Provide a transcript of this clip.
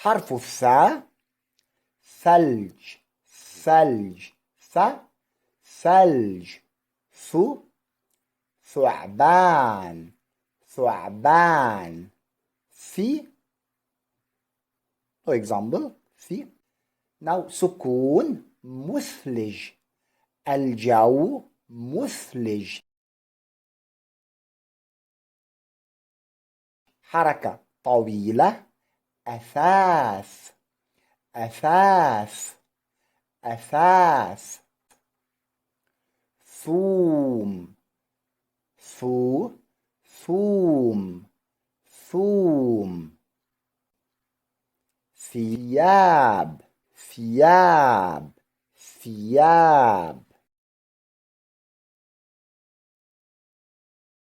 حرف الثاء ثلج ثلج ثلج ثعبان ثعبان for example now سكون مثلج الجو مثلج حركة طويلة أثاث أثاث أثاث ثوم ثوم ثوم ثياب ثياب ثياب